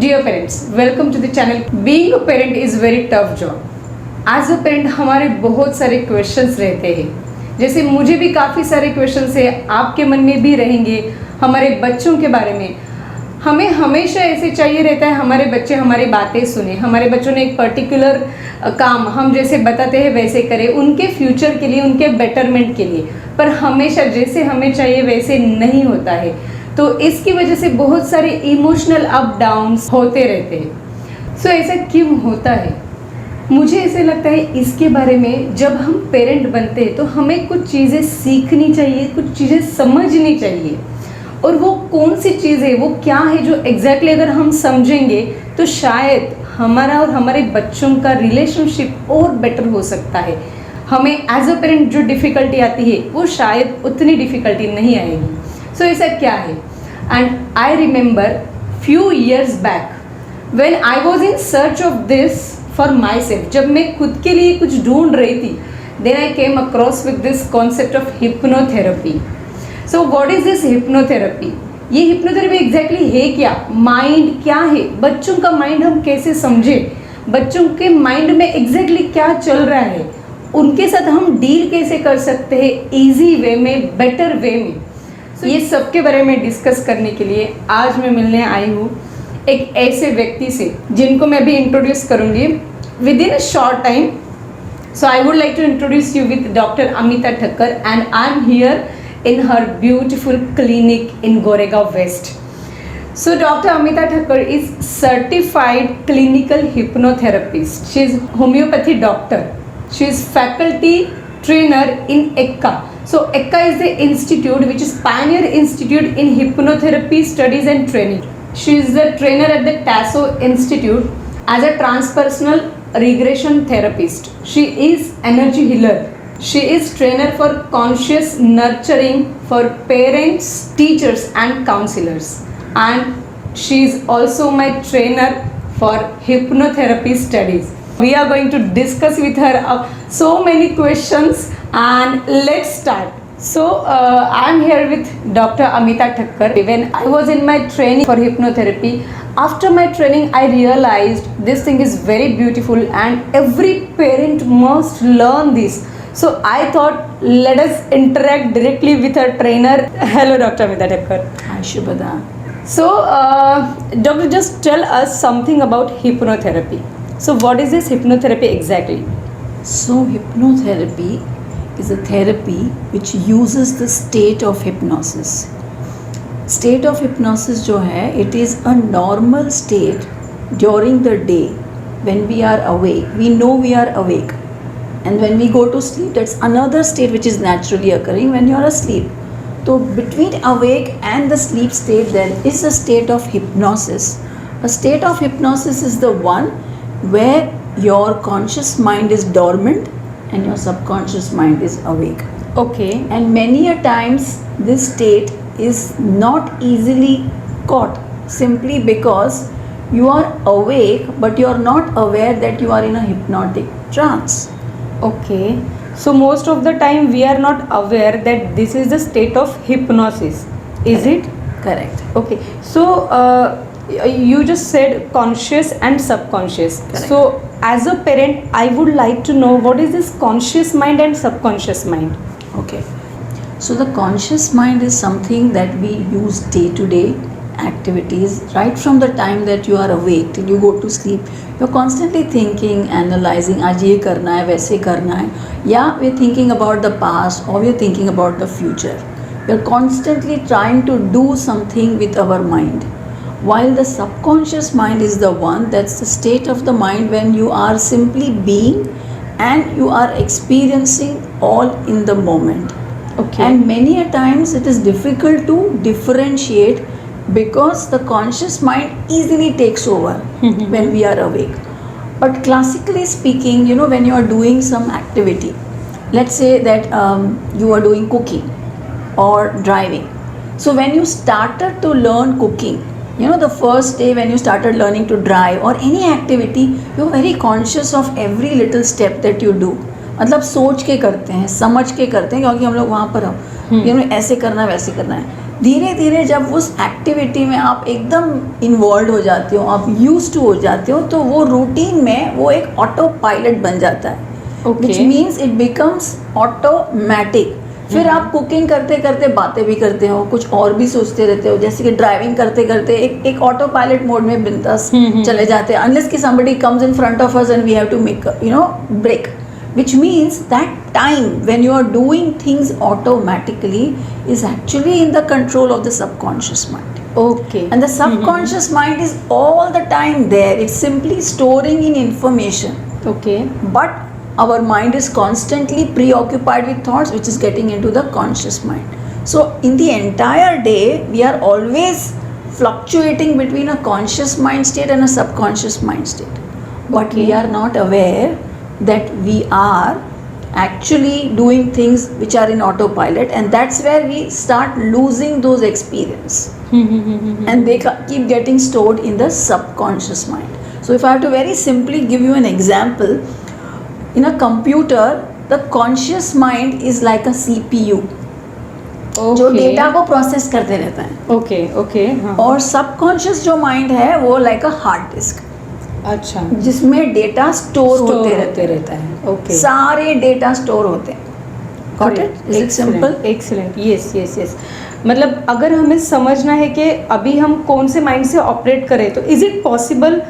Dear parents, welcome to the channel. Being a parent is very tough job. As a parent हमारे बहुत सारे questions रहते हैं, जैसे मुझे भी काफ़ी सारे क्वेश्चंस है, आपके मन में भी रहेंगे हमारे बच्चों के बारे में। हमें हमेशा ऐसे चाहिए रहता है हमारे बच्चे हमारी बातें सुने, हमारे बच्चों ने एक पर्टिकुलर काम हम जैसे बताते हैं वैसे करें, उनके फ्यूचर के लिए, उनके बेटरमेंट के लिए। पर हमेशा जैसे हमें चाहिए वैसे नहीं होता है, तो इसकी वजह से बहुत सारे इमोशनल अप डाउन्स होते रहते हैं। सो ऐसा क्यों होता है? मुझे ऐसे लगता है इसके बारे में जब हम पेरेंट बनते हैं तो हमें कुछ चीज़ें सीखनी चाहिए, कुछ चीज़ें समझनी चाहिए। और वो कौन सी चीज़ है, वो क्या है जो एग्जैक्टली अगर हम समझेंगे तो शायद हमारा और हमारे बच्चों का रिलेशनशिप और बेटर हो सकता है। हमें एज अ पेरेंट जो डिफ़िकल्टी आती है वो शायद उतनी डिफ़िकल्टी नहीं आएगी। सो ऐसा क्या है? And I remember few years back when I was in search of this for myself, जब मैं खुद के लिए कुछ ढूंढ रही थी, then I came across with this concept of hypnotherapy. So what is this hypnotherapy? ये हिप्नोथेरेपी एग्जैक्टली है क्या? माइंड क्या है? बच्चों का माइंड हम कैसे समझें? बच्चों के माइंड में एग्जैक्टली क्या चल रहा है? उनके साथ हम डील कैसे कर सकते हैं ईजी वे में, बेटर वे में? So, ये सब के बारे में डिस्कस करने के लिए आज मैं मिलने आई हूँ एक ऐसे व्यक्ति से जिनको मैं भी इंट्रोड्यूस करूँगी within a short time. So I would like to introduce you with doctor Amita Thakkar and I am here in her beautiful clinic in Goregaon West. So Dr. Amita Thakkar is certified clinical hypnotherapist. She is homeopathy doctor. She is faculty trainer in ECCA. So ECCA is the institute which is Pioneer Institute in Hypnotherapy Studies and Training. She is the trainer at the Tasso Institute as a transpersonal regression therapist. She is energy healer. She is trainer for conscious nurturing for parents, teachers and counselors. And she is also my trainer for hypnotherapy studies. We are going to discuss with her so many questions and let's start. So I am here with Dr. Amita Thakkar. When I was in my training for hypnotherapy, after my training I realized this thing is very beautiful and every parent must learn this. So I thought let us interact directly with our trainer. Hello Dr. Amita Thakkar. Hi Shubhada. So doctor, just tell us something about hypnotherapy. So what is this hypnotherapy exactly? So hypnotherapy is a therapy which uses the state of hypnosis. State of hypnosis जो है, it is a normal state during the day when we are awake. We know we are awake. And when we go to sleep, that's another state which is naturally occurring when you are asleep. So between awake and the sleep state there is a state of hypnosis. A state of hypnosis is the one where your conscious mind is dormant and your subconscious mind is awake. Okay. And many a times this state is not easily caught simply because you are awake but you are not aware that you are in a hypnotic trance. Okay, so most of the time we are not aware that this is the state of hypnosis, is it? Correct. Okay, so you just said conscious and subconscious. Correct. So as a parent I would like to know what is this conscious mind and subconscious mind? Okay, so the conscious mind is something that we use day to day activities. Right from the time that you are awake till you go to sleep, you're constantly thinking, analyzing, आज ये करना है, वैसे करना है, या we're thinking about the past or we're thinking about the future. We're constantly trying to do something with our mind. While the subconscious mind is the one, that's the state of the mind when you are simply being and you are experiencing all in the moment. Okay. And many a times it is difficult to differentiate because the conscious mind easily takes over when we are awake. But classically speaking, you know, when you are doing some activity, let's say that you are doing cooking or driving. So when you started to learn cooking, you know, the first day when you started learning to drive or any activity, you're very conscious of every little step that you do. मतलब सोच के करते हैं, समझ के करते हैं, क्योंकि हम लोग वहाँ पर हो, you know, ऐसे करना है, वैसे करना है. धीरे धीरे जब उस एक्टिविटी में आप एकदम इन्वॉल्व हो जाते हो, आप यूज टू हो जाते हो, तो वो रूटीन में वो एक ऑटो पायलट बन जाता है, Okay. Which means it becomes automatic. फिर आप कुकिंग करते करते बातें भी करते हो, कुछ और भी सोचते रहते हो, जैसे कि ड्राइविंग करते करते एक ऑटो पायलट मोड में बिंदास चले जाते हैं, अनलेस कि somebody comes in front of us and we have to make break, which means that time when you are doing things automatically is actually in the control of the subconscious mind. Okay. And the subconscious mind is all the time there, it's simply storing in information, Okay. but our mind is constantly preoccupied with thoughts which is getting into the conscious mind. So in the entire day we are always fluctuating between a conscious mind state and a subconscious mind state, but we Okay. are not aware that we are actually doing things which are in autopilot, and that's where we start losing those experience, and they keep getting stored in the subconscious mind. So if I have to very simply give you an example, in a computer the conscious mind is like a CPU जो Okay. Data को process करते रहता है, Okay. Okay. हाँ. और subconscious जो mind है वो लाइक अ हार्ड डिस्क अच्छा. जिसमें डेटा स्टोर Store होते रहते रहता है. Okay. सारे डेटा स्टोर होते हैं. Got it? Is it simple? Excellent. Yes yes yes. मतलब अगर हमें समझना है कि अभी हम कौन से माइंड से ऑपरेट करें, तो इज इट पॉसिबल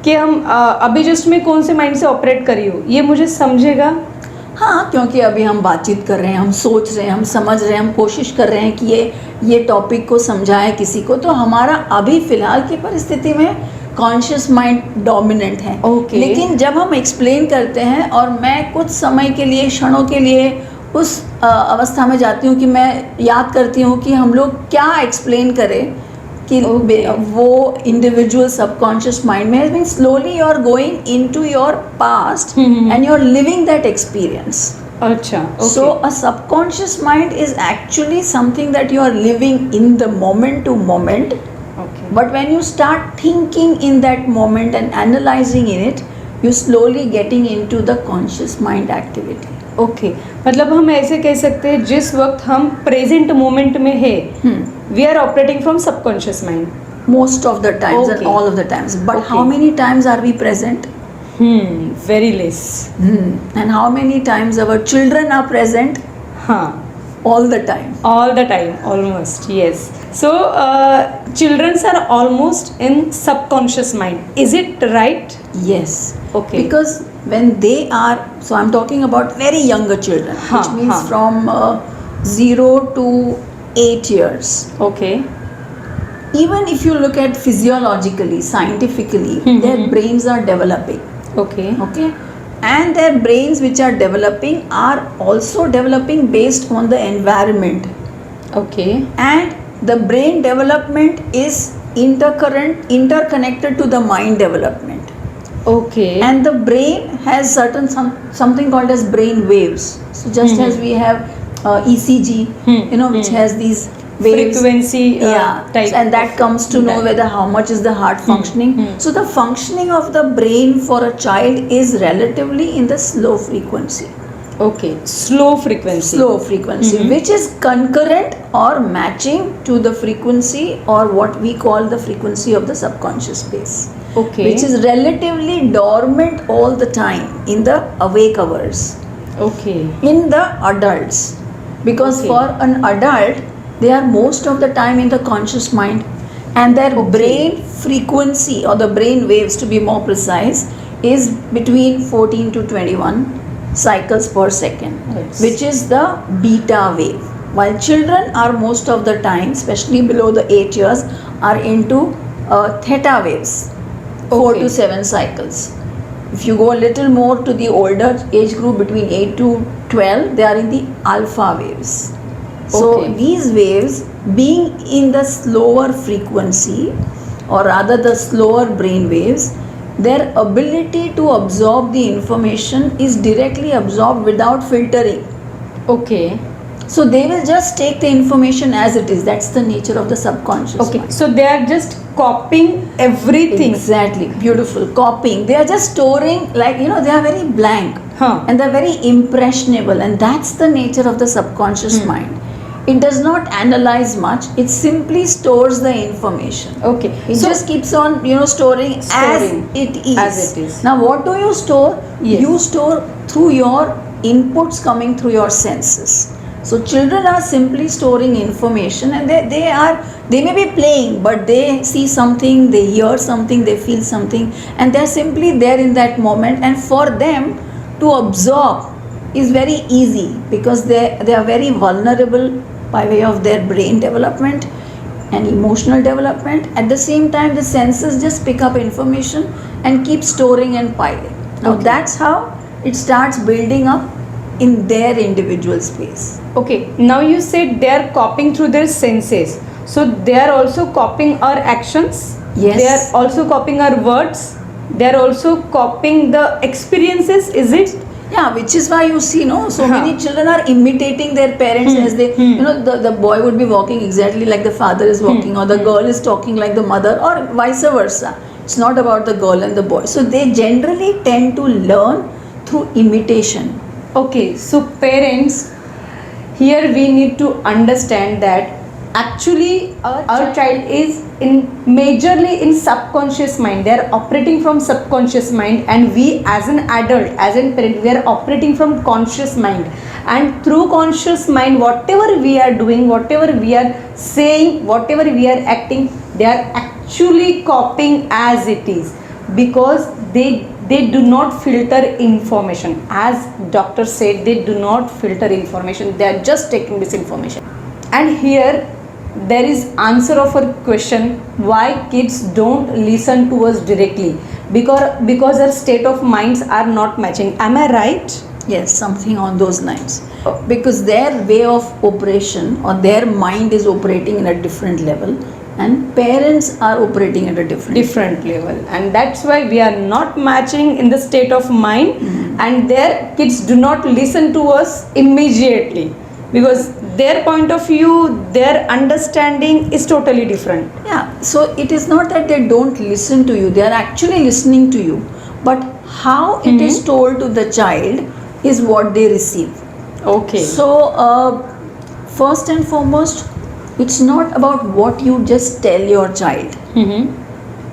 कि हम अभी जस्ट मैं कौन से माइंड से ऑपरेट कर रही हूँ, ये मुझे समझेगा? हाँ, क्योंकि अभी हम बातचीत कर रहे हैं, हम सोच रहे हैं, हम समझ रहे हैं, हम कोशिश कर रहे हैं कि ये टॉपिक को समझाए किसी को, तो हमारा अभी फ़िलहाल की परिस्थिति में कॉन्शियस माइंड डोमिनेंट है. Okay. लेकिन जब हम एक्सप्लेन करते हैं और मैं कुछ समय के लिए, क्षणों के लिए उस अवस्था में जाती हूँ कि मैं याद करती हूँ कि हम लोग क्या एक्सप्लेन करें कि Okay. वो इंडिविजुअल सबकॉन्शियस माइंड में mean slowly you are going into your past and you are living that experience. अच्छा. So a subconscious mind is actually something that you are living in the moment to moment, okay. but when you start thinking in that moment and analyzing in it, you slowly getting into the conscious mind activity. Okay. मतलब हम ऐसे कह सकते हैं जिस वक्त हम present moment में है, we are operating from subconscious mind. Most of the times and Okay. all of the times, but Okay. how many times are we present? Very less. And how many times our children are present? हाँ. All the time. All the time, almost, yes. So, children are almost in subconscious mind. Is it right? Yes. Okay. Because when they are, so I'm talking about very younger children, which Huh, means huh. from 0 to 8 years. Okay. Even if you look at physiologically, scientifically, their brains are developing. Okay. Okay. And their brains which are developing are also developing based on the environment. Okay. And the brain development is interconnected to the mind development. Okay. And the brain has something called as brain waves. So just as we have ECG, which has these waves, frequency type, and that comes to know whether how much is the heart functioning. So the functioning of the brain for a child is relatively in the slow frequency. Okay. Slow frequency. Slow frequency, which is concurrent or matching to the frequency or what we call the frequency of the subconscious space. Okay. Which is relatively dormant all the time in the awake hours. Okay. In the adults, because Okay. for an adult they are most of the time in the conscious mind, and their Okay. brain frequency or the brain waves, to be more precise, is between 14 to 21 cycles per second, Yes. which is the beta wave, while children are most of the time, especially below the 8 years, are into theta waves, 4 Okay. to 7 cycles. If you go a little more to the older age group between 8 to 12, they are in the alpha waves. So Okay. these waves being in the slower frequency, or rather the slower brain waves, their ability to absorb the information is directly absorbed without filtering. Okay. So they will just take the information as it is. That's the nature of the subconscious Okay. mind. So they are just copying everything. Exactly, beautiful. Copying. They are just storing, like, they are very blank. Huh. And they're very impressionable, and that's the nature of the subconscious mind. It does not analyze much. It simply stores the information. Okay. It just keeps on, storing Storing as it is. as it is. Now, what do you store? Yes. You store through your inputs coming through your senses. So children are simply storing information, and they may be playing, but they see something, they hear something, they feel something, and they're simply there in that moment. And for them to absorb is very easy because they are very vulnerable by way of their brain development and emotional development. At the same time, the senses just pick up information and keep storing and piling. Now Okay. that's how it starts building up in their individual space. Okay, now you said they are copying through their senses. So they are also copying our actions. Yes. They are also copying our words. They are also copying the experiences. Is it? Yeah, which is why you see, so Huh. many children are imitating their parents as they, the boy would be walking exactly like the father is walking, or the girl is talking like the mother, or vice versa. It's not about the girl and the boy. So they generally tend to learn through imitation. Okay, so parents, here we need to understand that actually our child is in majorly in subconscious mind. They are operating from subconscious mind, and we as an adult, as a parent, we are operating from conscious mind. And through conscious mind, whatever we are doing, whatever we are saying, whatever we are acting, they are actually copying as it is, because they do not filter information. As doctor said, they do not filter information, they are just taking this information. And here there is answer of a question, why kids don't listen to us directly, because our state of minds are not matching. Am I right? Yes, something on those lines. Because their way of operation or their mind is operating in a different level, and parents are operating at a different level, and that's why we are not matching in the state of mind. And their kids do not listen to us immediately, because their point of view, their understanding is totally different. Yeah, so it is not that they don't listen to you, they are actually listening to you, but how it is told to the child is what they receive. Okay. So, first and foremost, it's not about what you just tell your child,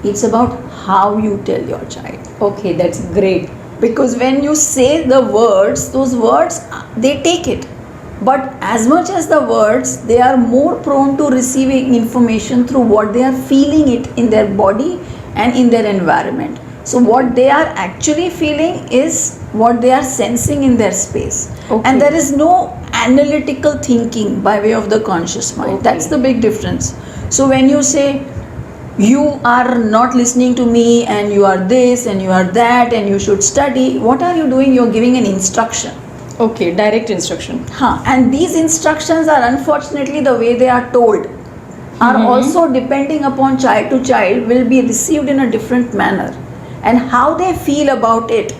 it's about how you tell your child. Okay, that's great. Because when you say the words, those words, they take it. But as much as the words, they are more prone to receiving information through what they are feeling it in their body and in their environment. So what they are actually feeling is what they are sensing in their space. Okay. And there is no analytical thinking by way of the conscious mind. Okay. That's the big difference. So when you say, you are not listening to me, and you are this and you are that and you should study, what are you doing? You're giving an instruction. Okay, direct instruction. And these instructions are, unfortunately, the way they are told are also, depending upon child to child, will be received in a different manner, and how they feel about it.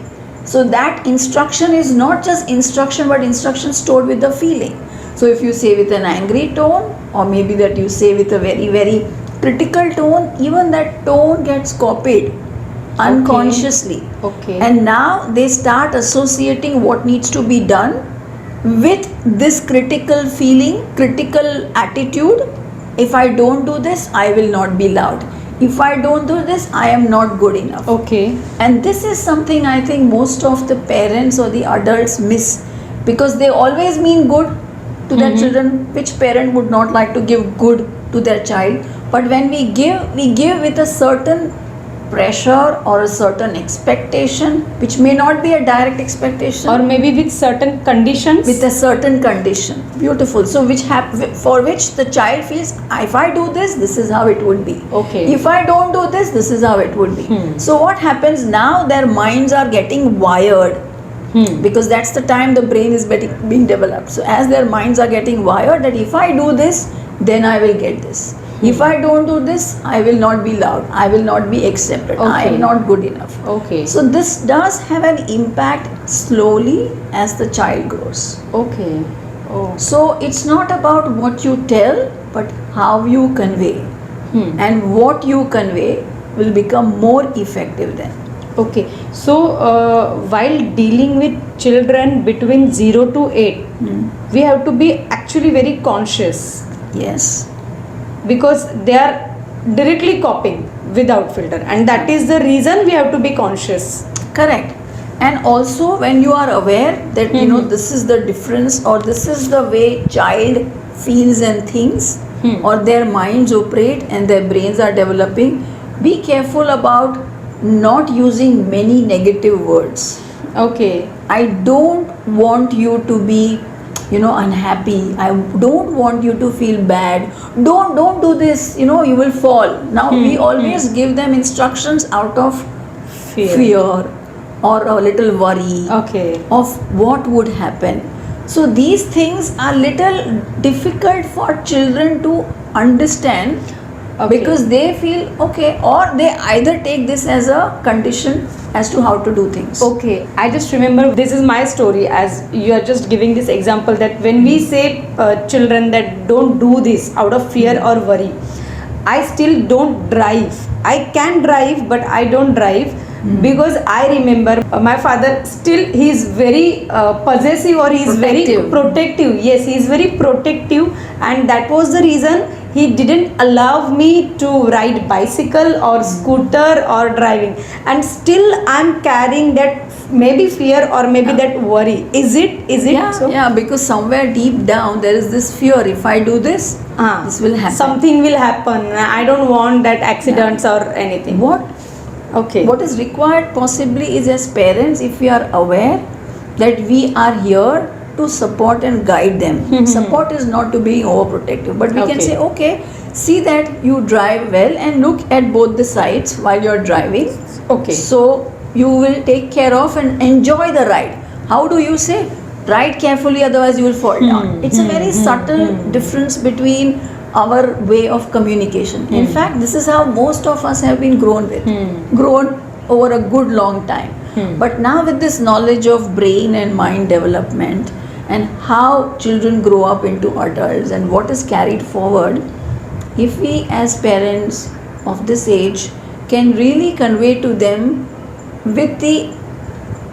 So that instruction is not just instruction, but instruction stored with the feeling. So if you say with an angry tone, or maybe that you say with a very, very critical tone, even that tone gets copied unconsciously. Okay. And now they start associating what needs to be done with this critical feeling, critical attitude. If I don't do this, I will not be loved. If I don't do this, I am not good enough. Okay. And this is something I think most of the parents or the adults miss, because they always mean good to their children. Which parent would not like to give good to their child? But when we give with a certain pressure or a certain expectation, which may not be a direct expectation, Or maybe with certain conditions. with a certain condition. Beautiful. So for which the child feels, if I do this, this is how it would be. Okay. If I don't do this, this is how it would be. So what happens now? Their minds are getting wired, because that's the time the brain is being developed. So as their minds are getting wired, that if I do this, then I will get this. If I don't do this, I will not be loved, I will not be accepted, I Okay. am not good enough. Okay. So this does have an impact slowly as the child grows. Okay. Oh. So it's not about what you tell, but how you convey. And what you convey will become more effective then. Okay, so while dealing with children between 0 to 8, we have to be actually very conscious Yes. because they are directly copying without filter, and that is the reason we have to be conscious. Correct. And also when you are aware that you know this is the difference or this is the way child feels and thinks or their minds operate and their brains are developing, be careful about not using many negative words. Okay. I don't want you to be, you know, unhappy. I don't want you to feel bad. Don't do this, you know, you will fall. Now we always give them instructions out of fear or a little worry Okay. of what would happen. So these things are little difficult for children to understand. Okay. Because they feel okay, or they either take this as a condition as to how to do things. Okay, I just remember this is my story as you are just giving this example that when we say children that don't do this out of fear or worry, I still don't drive. I can drive but I don't drive because I remember my father still he is very possessive or he is very protective. Yes, he is very protective, and that was the reason he didn't allow me to ride bicycle or scooter or driving, and still I'm carrying that maybe fear or maybe that worry. Is it Yeah, so? yeah, because somewhere deep down there is this fear. If I do this, this will happen. Something will happen. I don't want that accidents or anything. What is required possibly is as parents, if we are aware that we are here to support and guide them. Support is not to be overprotective, but we can say, okay, see that you drive well and look at both the sides while you're driving. Okay. So you will take care of and enjoy the ride. How do you say? Ride carefully, otherwise you will fall down. It's a very subtle difference between our way of communication. In fact, this is how most of us have been grown over a good long time. But now with this knowledge of brain and mind development and how children grow up into adults and what is carried forward, if we as parents of this age can really convey to them with the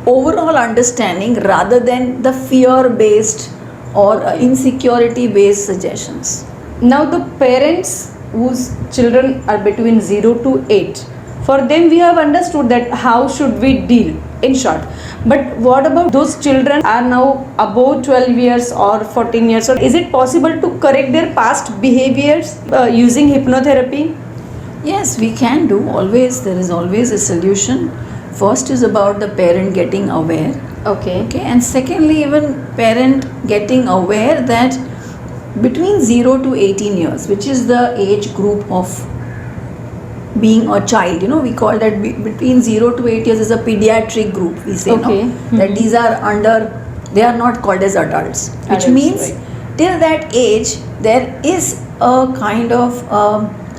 overall understanding rather than the fear based or insecurity based suggestions. Now the parents whose children are between 0 to 8, for them we have understood that how should we deal in short, but what about those children are now above 12 years or 14 years old? Is it possible to correct their past behaviors using hypnotherapy? Yes, we can do. Always, there is always a solution. First is about the parent getting aware. Okay. And secondly, even parent getting aware that between 0 to 18 years, which is the age group of being a child, you know, we call that between 0 to 8 years is a pediatric group, we say. Okay. That these are they are not called as adults, which Adults, means right. till that age there is a kind of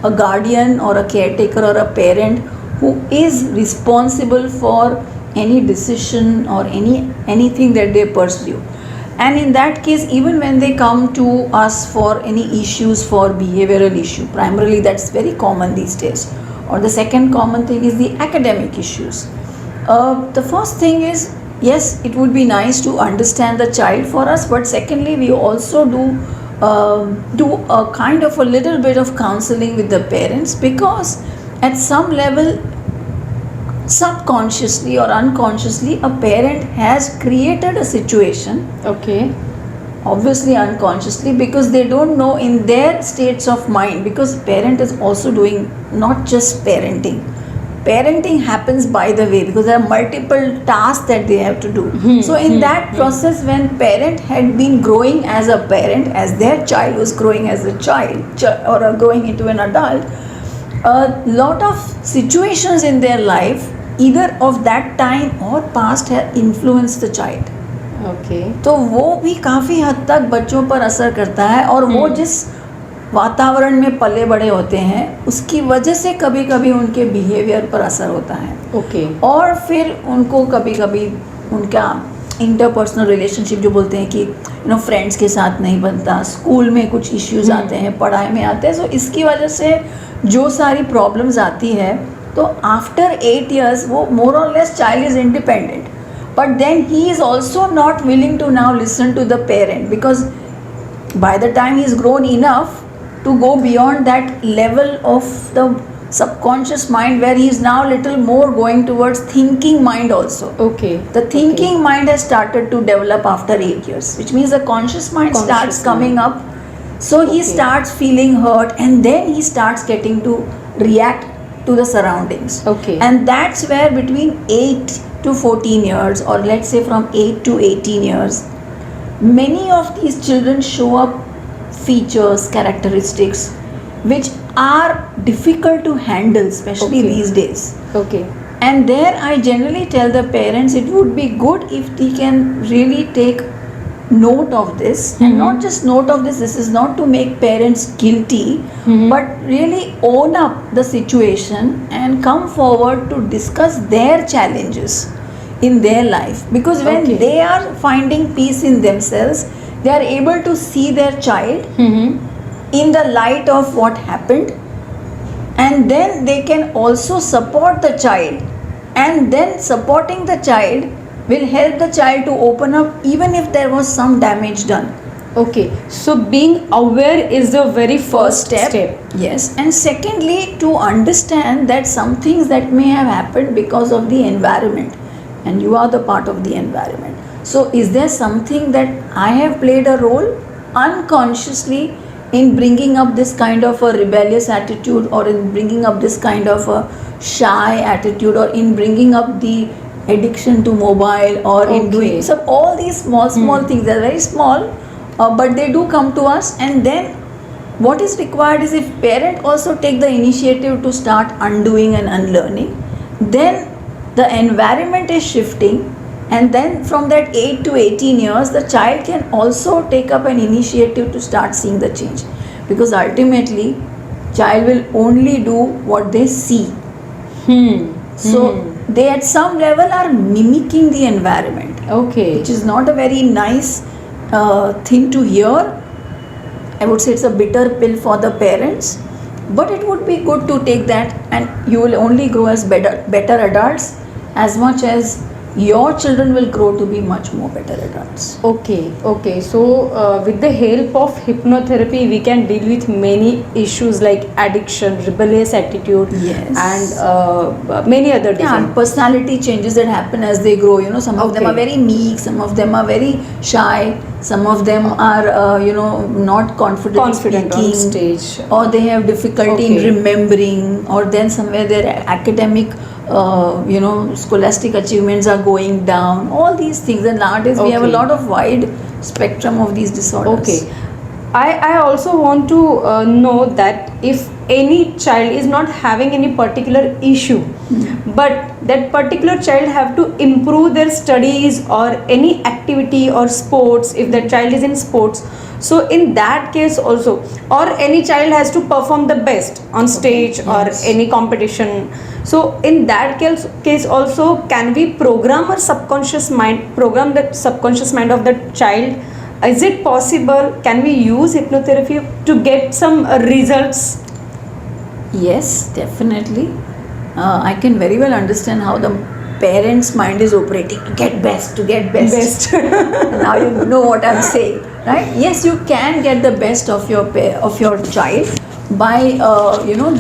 a guardian or a caretaker or a parent who is responsible for any decision or anything that they pursue. And in that case, even when they come to us for any issues, for behavioral issue, primarily that's very common these days, or the second common thing is the academic issues. The first thing is, yes, it would be nice to understand the child for us, but secondly we also do a kind of a little bit of counseling with the parents, because at some level, subconsciously or unconsciously, a parent has created a situation, Okay. obviously unconsciously, because they don't know in their states of mind, because parent is also doing not just parenting. Parenting happens by the way, because there are multiple tasks that they have to do. So in that process, when parent had been growing as a parent, as their child was growing as a child or growing into an adult, a lot of situations in their life, either of that time or past, have influenced the child. Okay. तो वो भी काफ़ी हद तक बच्चों पर असर करता है, और वो जिस वातावरण में पले बड़े होते हैं उसकी वजह से कभी कभी उनके बिहेवियर पर असर होता है. Okay. और फिर उनको कभी कभी उनका इंटरपर्सनल रिलेशनशिप जो बोलते हैं कि फ्रेंड्स के साथ नहीं बनता, स्कूल में कुछ इश्यूज आते हैं, पढ़ाई में आते हैं. सो इसकी वजह से जो सारी प्रॉब्लम्स आती है तो आफ्टर 8 years वो more or less child is independent, but then he is also not willing to now listen to the parent, because by the time he is grown enough to go beyond that level of the subconscious mind, where he is now little more going towards thinking mind also. Okay. The thinking mind has started to develop after 8 years, which means the conscious mind Conscious starts coming mind. up. So he Okay. starts feeling hurt, and then he starts getting to react to the surroundings. Okay. And that's where between 8 to 14 years, or let's say from 8 to 18 years, many of these children show up features, characteristics which are difficult to handle, especially Okay. these days. Okay. And there I generally tell the parents it would be good if they can really take note of this, and not just note of this is not to make parents guilty, but really own up the situation and come forward to discuss their challenges in their life, because when Okay. they are finding peace in themselves, they are able to see their child in the light of what happened, and then they can also support the child, and then supporting the child will help the child to open up even if there was some damage done. Okay. So being aware is the very first step. Yes, and secondly, to understand that some things that may have happened because of the environment, and you are the part of the environment. So is there something that I have played a role unconsciously in bringing up this kind of a rebellious attitude, or in bringing up this kind of a shy attitude, or in bringing up the addiction to mobile, or in Okay. doing so all these small things, they're very small, but they do come to us. And then what is required is, if parent also take the initiative to start undoing and unlearning, then the environment is shifting, and then from that 8 to 18 years the child can also take up an initiative to start seeing the change, because ultimately child will only do what they see. So they at some level are mimicking the environment, Okay. which is not a very nice thing to hear. I would say it's a bitter pill for the parents, but it would be good to take that, and you will only grow as better adults, as much as your children will grow to be much more better adults. Okay, okay. So, with the help of hypnotherapy, we can deal with many issues like addiction, rebellious attitude, Yes. and many other Yeah, different. personality changes that happen as they grow. You know, some of them Okay. are very meek, some of them are very shy, some of them are, not confident, Confident on speaking, stage. or they have difficulty in Okay. remembering, or then somewhere their academic, scholastic achievements are going down. All these things, and nowadays we have a Okay. lot of wide spectrum of these disorders. Okay. I also want to know that if any child is not having any particular issue, but that particular child have to improve their studies or any activity or sports, if that child is in sports, so in that case also, or any child has to perform the best on stage or yes. any competition, so in that case also, can we program the subconscious mind of the child? Is it possible? Can we use hypnotherapy to get some results? Yes, definitely. I can very well understand how the parent's mind is operating to get best. Now you know what I'm saying, right? Yes, you can get the best of your child by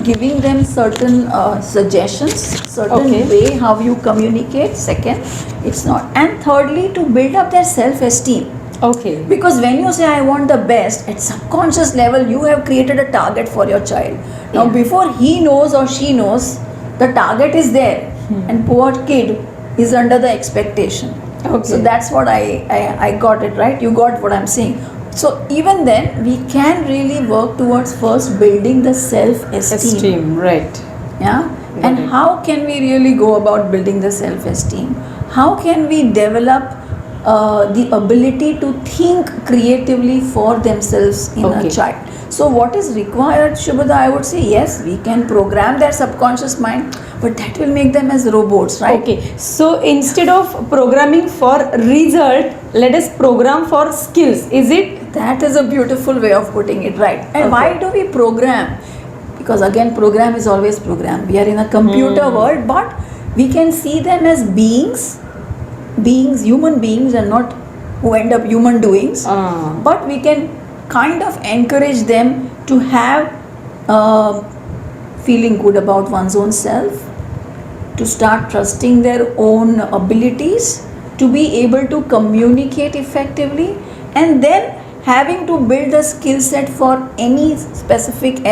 giving them certain suggestions, certain Okay. way how you communicate. Second, it's not, and thirdly, to build up their self-esteem. Okay. Because when you say I want the best, at subconscious level you have created a target for your child. Now Yeah. before he knows or she knows, the target is there, and poor kid is under the expectation. Okay. So that's what I got it right. You got what I'm saying. So even then we can really work towards first building the self-esteem. Esteem, right. Yeah. Got And it. how can we really go about building the self-esteem? How can we develop the ability to think creatively for themselves in Okay. a child? So what is required, Shubhada? I would say yes, we can program their subconscious mind, but that will make them as robots, right? Okay. So instead of programming for result, let us program for skills. Is it? That is a beautiful way of putting it, right? And Okay. why do we program? because again program is always program. We are in a computer world, but we can see them as beings, human beings, and not who end up human doings. But we can kind of encourage them to have feeling good about one's own self, to start trusting their own abilities, to be able to communicate effectively, and then having to build a skill set for any specific